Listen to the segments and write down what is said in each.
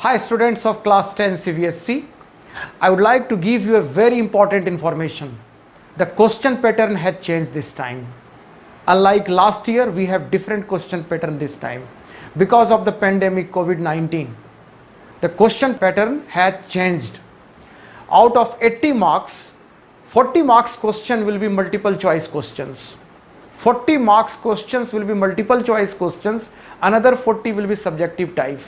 Hi students of class 10 CBSE. I would like to give you a very important information. The question pattern had changed this time. Unlike last year, we have different question pattern this time. Because of the pandemic COVID-19, the question pattern had changed. Out of 80 marks, 40 marks question will be multiple choice questions. 40 marks questions will be multiple choice questions. Another 40 will be subjective type.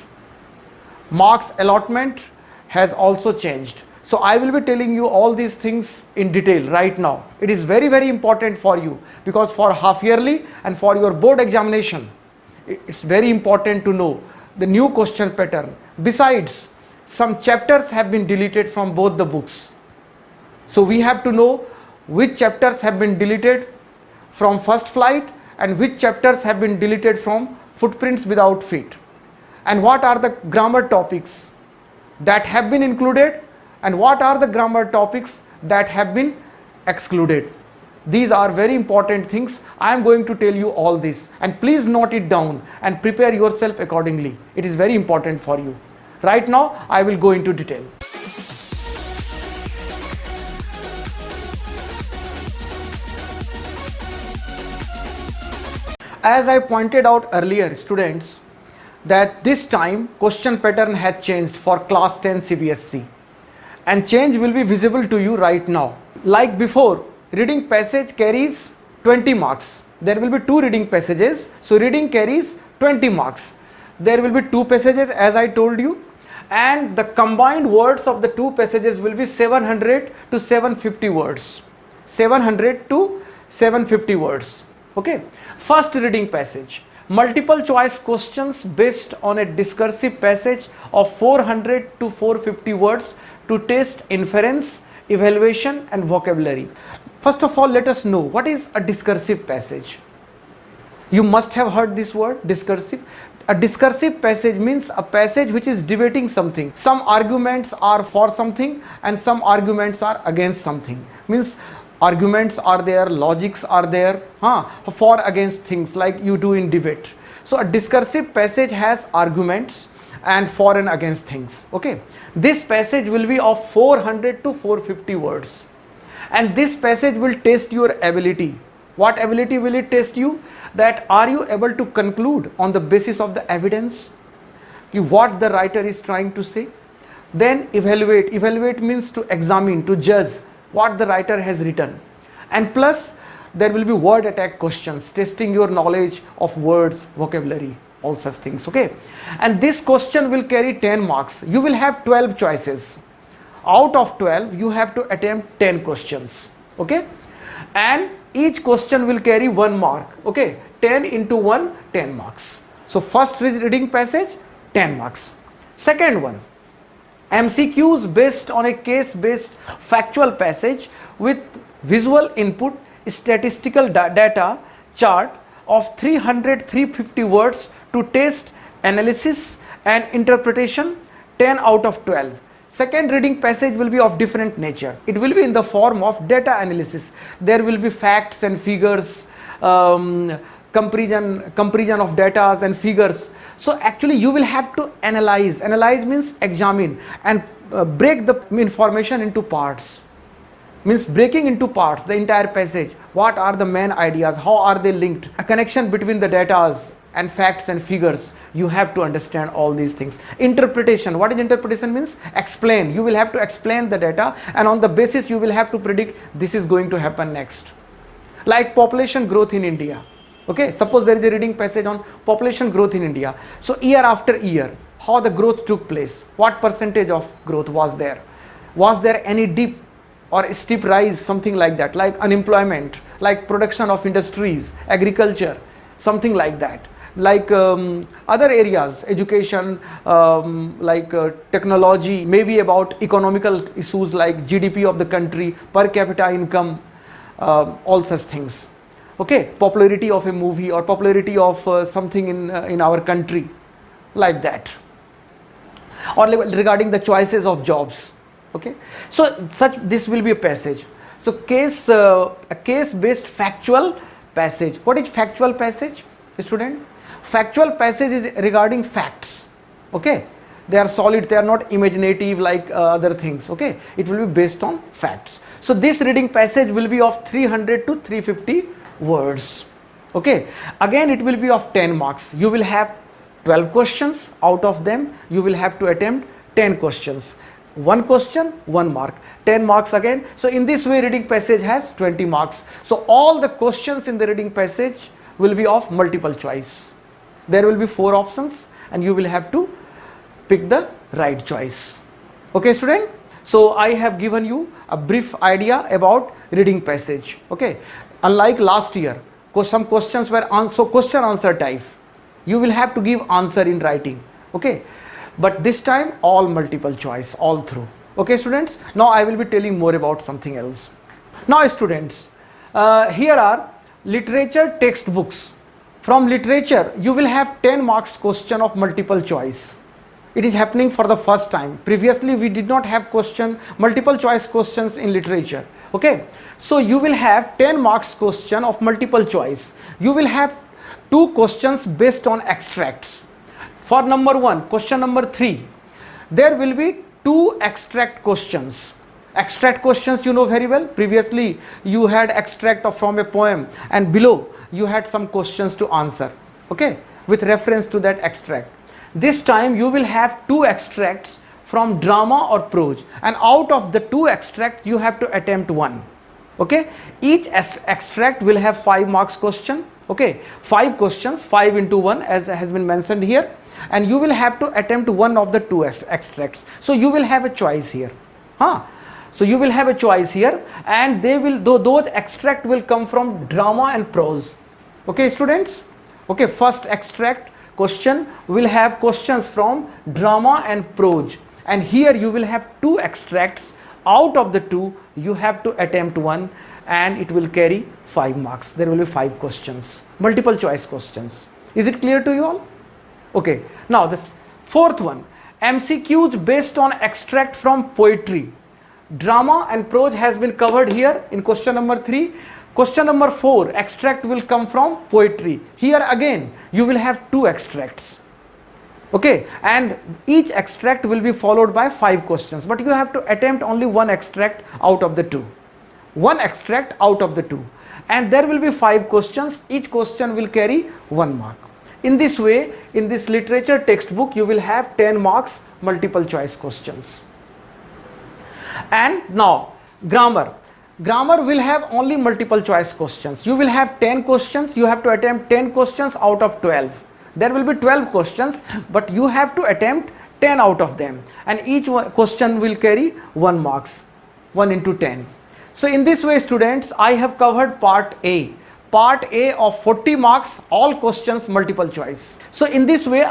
Marks allotment has also changed. So I will be telling you all these things in detail right now. It is very important for you because for half yearly and for your board examination, it's very important to know the new question pattern. Besides, some chapters have been deleted from both the books. So we have to know which chapters have been deleted from first flight and which chapters have been deleted from footprints without feet. And what are the grammar topics that have been included and what are the grammar topics that have been excluded. These are very important things. I am going to tell you all this, and please note it down and prepare yourself accordingly. It is very important for you. Right now I will go into detail. As I pointed out earlier, students, that this time question pattern had changed for class 10 CBSE, and change will be visible to you right now. Like before, reading passage carries 20 marks. There will be two reading passages, so reading carries 20 marks. There will be two passages as I told you, and the combined words of the two passages will be 700 to 750 words. 700 to 750 words. Okay, first reading passage. Multiple choice questions based on a discursive passage of 400 to 450 words to test inference, evaluation and vocabulary. First of all, let us know what is a discursive passage. You must have heard this word, discursive. A discursive passage means a passage which is debating something. Some arguments are for something and some arguments are against something. Means arguments are there, logics are there, for against things like you do in debate. So a discursive passage has arguments and for and against things. Okay, this passage will be of 400 to 450 words, and this passage will test your ability. What ability will it test you? That are you able to conclude on the basis of the evidence what the writer is trying to say. Then evaluate. Evaluate means to examine, to judge what the writer has written. And plus there will be word attack questions, testing your knowledge of words, vocabulary, all such things. Okay, and this question will carry 10 marks. You will have 12 choices. Out of 12 you have to attempt 10 questions. Okay, and each question will carry 1 mark. Okay, 10 into 1, 10 marks. So first reading passage, 10 marks. Second one, MCQs based on a case-based factual passage with visual input, statistical data chart of 300-350 words to test analysis and interpretation, 10 out of 12. Second reading passage will be of different nature. It will be in the form of data analysis. There will be facts and figures, comparison of data and figures. So actually you will have to analyze. Analyze means examine and break the information into parts. Means breaking into parts the entire passage. What are the main ideas? How are they linked? A connection between the data and facts and figures. You have to understand all these things. Interpretation. What is interpretation? Means explain. You will have to explain the data, and on the basis you will have to predict this is going to happen next. Like population growth in India. Okay, suppose there is a reading passage on population growth in India. So year after year, how the growth took place, what percentage of growth was there, was there any dip or a steep rise, something like that, like unemployment, like production of industries, agriculture, something like that, like other areas, education, technology, maybe about economical issues like GDP of the country, per capita income, all such things. Okay, popularity of a movie or popularity of something in our country, like that, or regarding the choices of jobs. Okay, so this will be a passage. So a case based factual passage. What is factual passage, student? Factual passage is regarding facts. Okay, They are solid, they are not imaginative like other things. Okay, it will be based on facts. So this reading passage will be of 300 to 350 words. Okay, again it will be of 10 marks. You will have 12 questions. Out of them you will have to attempt 10 questions. One question, 1 mark, 10 marks again. So in this way reading passage has 20 marks. So all the questions in the reading passage will be of multiple choice. There will be 4 options and you will have to pick the right choice. Okay student, so I have given you a brief idea about reading passage. Okay, unlike last year, some questions were question answer type. You will have to give answer in writing. Okay, but this time all multiple choice all through. Okay students, now I will be telling more about something else. Now students, here are literature textbooks. From literature you will have 10 marks question of multiple choice. It is happening for the first time. Previously we did not have multiple choice questions in literature. Okay, so you will have 10 marks question of multiple choice. You will have 2 questions based on extracts. For number 1, question number 3, there will be 2 extract questions. Extract questions you know very well. Previously you had extract from a poem and below you had some questions to answer. Okay, with reference to that extract. This time you will have 2 extracts from drama or prose, and out of the 2 extracts you have to attempt 1. Okay, each extract will have 5 marks question. Okay, 5 questions, 5 into 1 as has been mentioned here, and you will have to attempt 1 of the 2 extracts. So you will have a choice here. So you will have a choice here, and those extract will come from drama and prose. Okay students, okay, first extract question will have questions from drama and prose, and here you will have 2 extracts. Out of the 2 you have to attempt 1 and it will carry 5 marks. There will be 5 questions, multiple choice questions. Is it clear to you all? Okay, now this 4th one, MCQs based on extract from poetry. Drama and prose has been covered here in question number 3. Question number 4, extract will come from poetry. Here again you will have 2 extracts. Okay, and each extract will be followed by 5 questions, but you have to attempt only 1 extract out of the 2. 1 extract out of the 2, and there will be 5 questions. Each question will carry 1 mark. In this way, in this literature textbook you will have 10 marks multiple choice questions. And now grammar. Grammar will have only multiple choice questions. You will have 10 questions. You have to attempt 10 questions out of 12. There will be 12 questions, but you have to attempt 10 out of them, and each question will carry 1 marks, 1 into 10. So in this way students, I have covered part A. Part A of 40 marks, all questions multiple choice. So in this way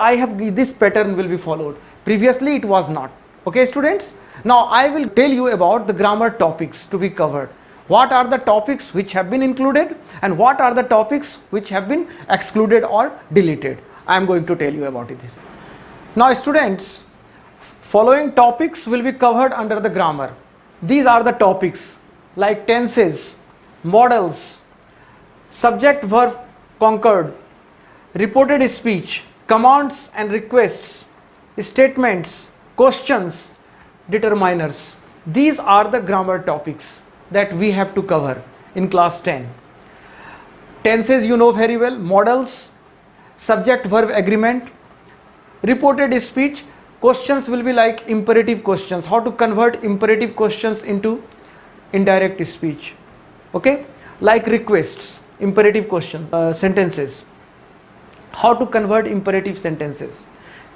this pattern will be followed. Previously it was not. Okay students, now I will tell you about the grammar topics to be covered. What are the topics which have been included and what are the topics which have been excluded or deleted. I am going to tell you about it. Now students, following topics will be covered under the grammar. These are the topics like tenses, modals, subject verb concord, reported speech, commands and requests, statements, questions, determiners. These are the grammar topics that we have to cover in class 10. Tenses you know very well, modals, subject verb agreement, reported speech. Questions will be like imperative questions, how to convert imperative questions into indirect speech. Okay, like requests, imperative questions, sentences, how to convert imperative sentences.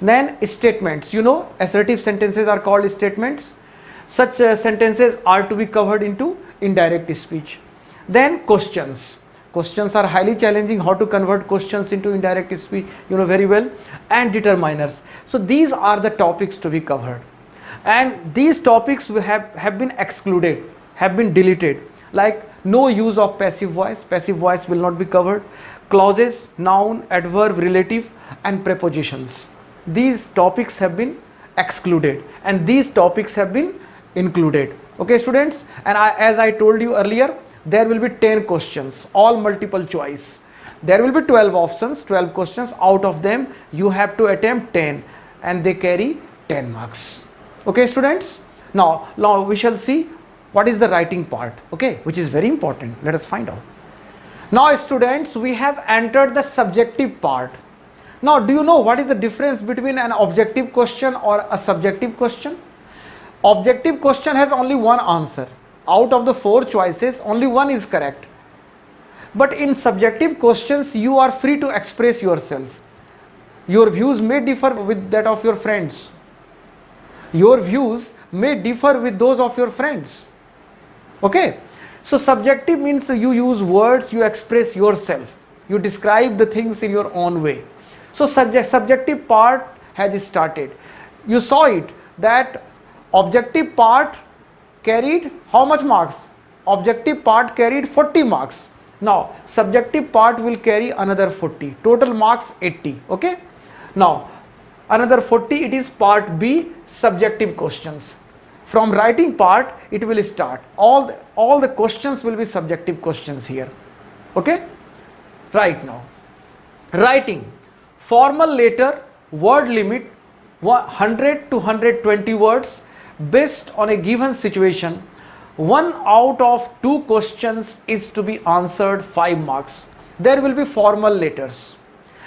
Then statements, you know, assertive sentences are called statements. Such sentences are to be covered into indirect speech. Then questions. Questions are highly challenging, how to convert questions into indirect speech, you know very well. And determiners. So these are the topics to be covered, and these topics have been excluded, have been deleted, like no use of passive voice. Passive voice will not be covered. Clauses, noun, adverb, relative and prepositions. These topics have been excluded and these topics have been included. Okay students, and as I told you earlier, there will be 10 questions, all multiple choice. There will be 12 options, 12 questions. Out of them you have to attempt 10 and they carry 10 marks. Okay students, now we shall see what is the writing part, okay, which is very important. Let us find out. Now students, we have entered the subjective part. Now do you know what is the difference between an objective question or a subjective question? Objective question has only one answer. Out of the 4 choices, only one is correct. But in subjective questions, you are free to express yourself. Your views may differ with that of your friends. Your views may differ with those of your friends. Okay? So subjective means you use words, you express yourself. You describe the things in your own way. So subjective part has started. You saw it that objective part carried how much marks? Objective part carried 40 marks. Now subjective part will carry another 40. Total marks 80. Okay? Now another 40, it is part B, subjective questions. From writing part it will start. All the questions will be subjective questions here. Okay? Right now. Writing. Formal letter, word limit 100 to 120 words based on a given situation. 1 out of 2 questions is to be answered 5 marks. There will be formal letters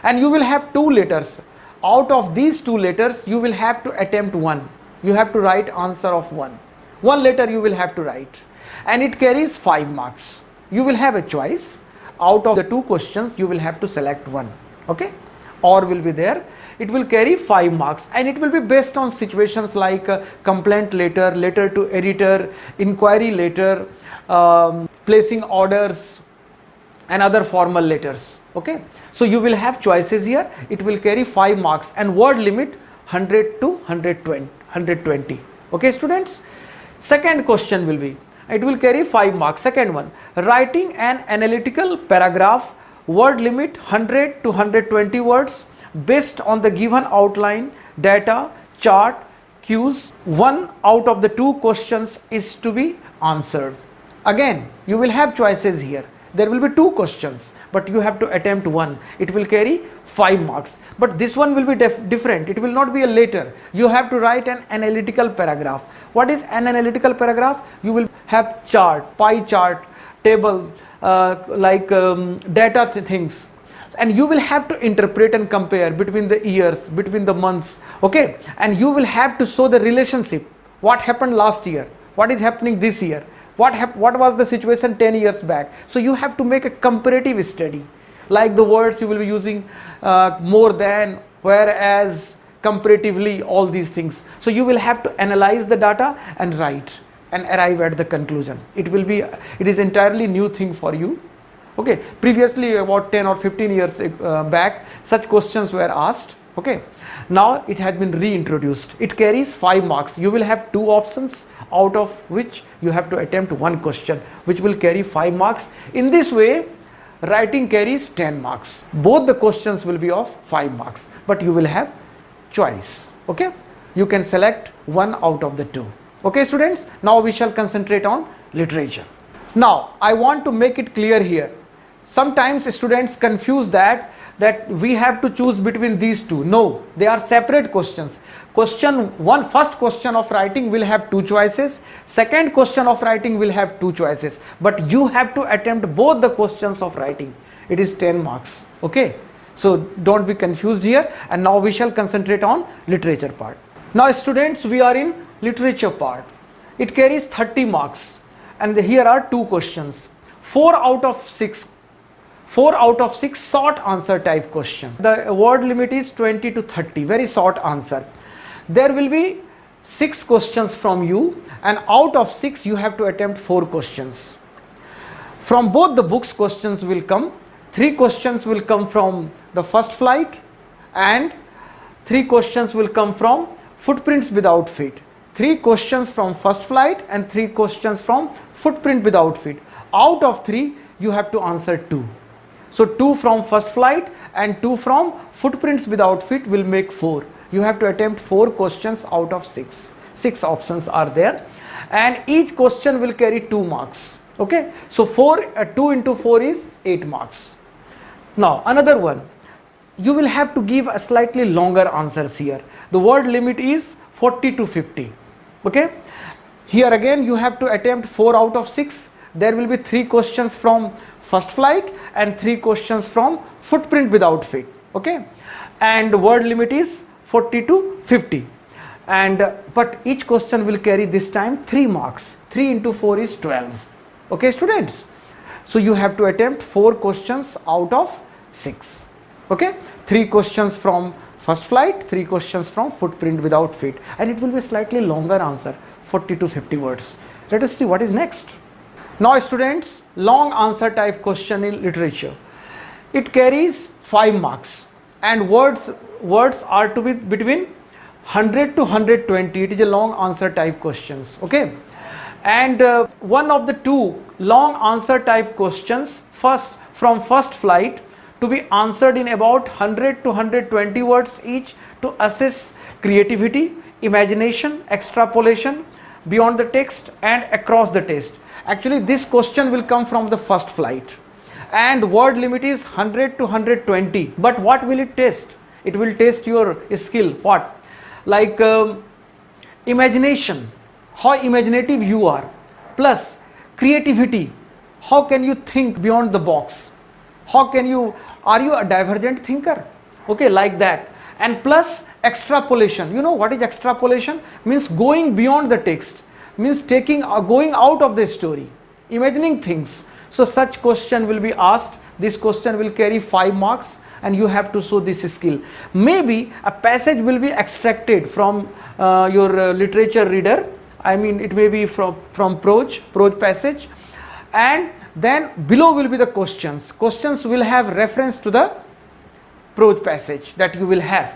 and you will have 2 letters. Out of these 2 letters you will have to attempt 1. You have to write answer of 1. 1 letter you will have to write and it carries 5 marks. You will have a choice. Out of the 2 questions you will have to select 1. Okay? Or will be there. It will carry 5 marks and it will be based on situations like complaint letter, letter to editor, inquiry letter, placing orders and other formal letters. Okay? So you will have choices here. It will carry 5 marks and word limit 100 to 120. Okay students? Second question will be, it will carry 5 marks. Second one, writing an analytical paragraph, word limit 100 to 120 words based on the given outline, data, chart, cues. 1 out of the 2 questions is to be answered. Again, you will have choices here. There will be 2 questions, but you have to attempt 1. It will carry 5 marks. But this one will be different. It will not be a letter. You have to write an analytical paragraph. What is an analytical paragraph? You will have chart, pie chart, table, data things. And you will have to interpret and compare between the years, between the months. Okay? And you will have to show the relationship. What happened last year? What is happening this year? What was the situation 10 years back? So you have to make a comparative study. Like the words you will be using more than, whereas, comparatively, all these things. So you will have to analyze the data and write and arrive at the conclusion. It is entirely new thing for you. Okay, previously about 10 or 15 years back, such questions were asked. Okay, now it has been reintroduced. It carries 5 marks. You will have 2 options, out of which you have to attempt 1 question, which will carry 5 marks. In this way, writing carries 10 marks. Both the questions will be of 5 marks, but you will have choice. Okay, you can select 1 out of the 2. Okay students, now we shall concentrate on literature. Now I want to make it clear here. Sometimes students confuse that we have to choose between these 2. No, they are separate questions. First question of writing will have 2 choices. Second question of writing will have 2 choices. But you have to attempt both the questions of writing. It is 10 marks. Okay. So don't be confused here. And now we shall concentrate on literature part. Now students, we are in literature part. It carries 30 marks. And here are 2 questions. 4 out of 6 short answer type question. The word limit is 20 to 30, very short answer. There will be 6 questions from you, and out of 6 you have to attempt 4 questions. From both the books questions will come. 3 questions will come from the first flight and 3 questions will come from footprints without feet. 3 questions from first flight and 3 questions from footprint without feet. Out of 3 you have to answer 2. So 2 from first flight and 2 from footprints without feet will make 4. You have to attempt 4 questions out of 6. 6 options are there and each question will carry 2 marks. Okay, so 2 into 4 is 8 marks. Now another one, you will have to give a slightly longer answers here. The word limit is 40 to 50. Okay, here again you have to attempt 4 out of 6. There will be 3 questions from first flight and 3 questions from footprint without feet. Okay, and word limit is 40 to 50, and but each question will carry this time 3 marks. 3 into 4 is 12. Okay students, so you have to attempt 4 questions out of 6. Okay, 3 questions from first flight, 3 questions from footprint without feet, and it will be a slightly longer answer, 40 to 50 words. Let us see what is next. Now students, long answer type question in literature, it carries 5 marks, and words are to be between 100 to 120. It is a long answer type questions. Okay, and one of the 2 long answer type questions from first flight to be answered in about 100 to 120 words each, to assess creativity, imagination, extrapolation beyond the text and across the text. Actually this question will come from the first flight, and word limit is 100 to 120. But what will it test? It will test your skill. What? Like imagination, how imaginative you are, plus creativity, how can you think beyond the box, are you a divergent thinker? Okay, like that. And plus extrapolation. You know what is extrapolation? Means going beyond the text, means going out of the story, imagining things. So such question will be asked. This question will carry 5 marks, and you have to show this skill. Maybe a passage will be extracted from your literature reader. I mean, it may be from prose passage, and then below will be the questions. Questions will have reference to the prose passage that you will have,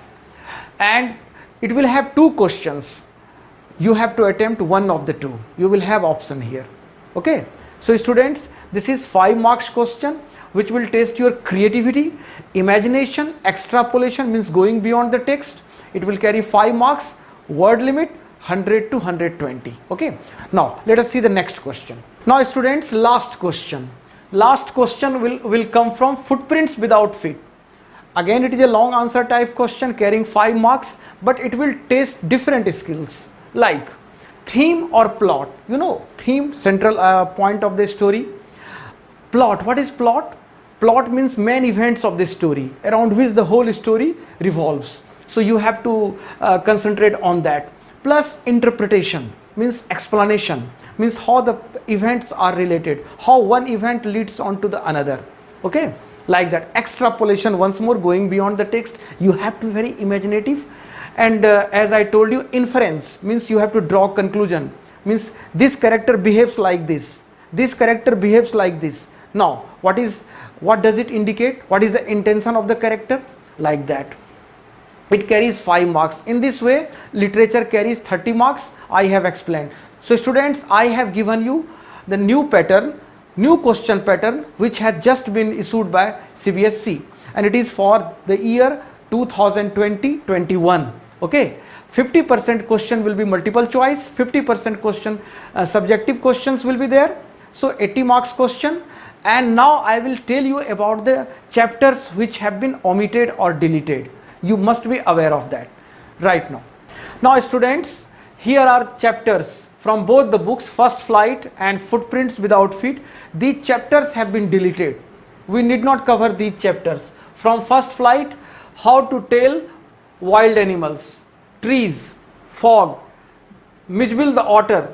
and it will have 2 questions. You have to attempt one of the 2. You will have option here. Okay, so students, this is 5 marks question which will test your creativity, imagination, extrapolation means going beyond the text. It will carry 5 marks, word limit 100 to 120. Okay, now let us see the next question. Now students, last question will come from footprints without feet. Again it is a long answer type question carrying 5 marks, but it will test different skills like theme or plot. You know, theme, central point of the story. Plot, what is plot? Plot means main events of the story around which the whole story revolves. So you have to concentrate on that. Plus interpretation means explanation, means how the events are related, how one event leads on to the another. Okay, like that. Extrapolation, once more going beyond the text, you have to be very imaginative. And as I told you, inference means you have to draw conclusion, means this character behaves like this, this character behaves like this. Now what does it indicate? What is the intention of the character? Like that. It carries 5 marks. In this way literature carries 30 marks. I have explained. So students, I have given you the new question pattern which has just been issued by CBSE, and it is for the year 2020-21. Okay, 50% question will be multiple choice, 50% question subjective questions will be there. So 80 marks question. And now I will tell you about the chapters which have been omitted or deleted. You must be aware of that right now. Now students, here are chapters from both the books, First Flight and Footprints Without Feet. These chapters have been deleted. We need not cover these chapters. From First Flight, how to tell wild animals, trees, fog, Mitchell the otter,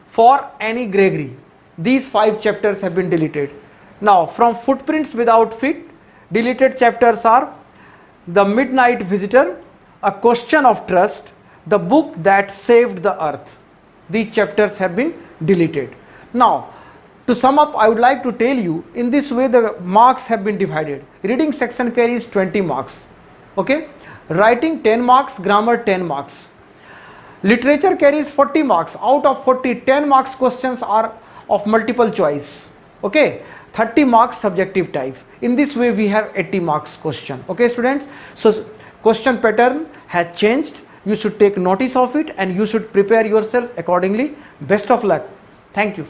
for Annie Gregory. These 5 chapters have been deleted. Now from Footprints Without Feet, deleted chapters are The Midnight Visitor, A Question of Trust, The Book That Saved the Earth. These chapters have been deleted. Now to sum up, I would like to tell you, in this way the marks have been divided. Reading section carries 20 marks. Okay, writing 10 marks, grammar 10 marks. Literature carries 40 marks. Out of 40, 10 marks questions are of multiple choice. Okay, 30 marks subjective type. In this way we have 80 marks question. Okay students, so question pattern has changed. You should take notice of it and you should prepare yourself accordingly. Best of luck. Thank you.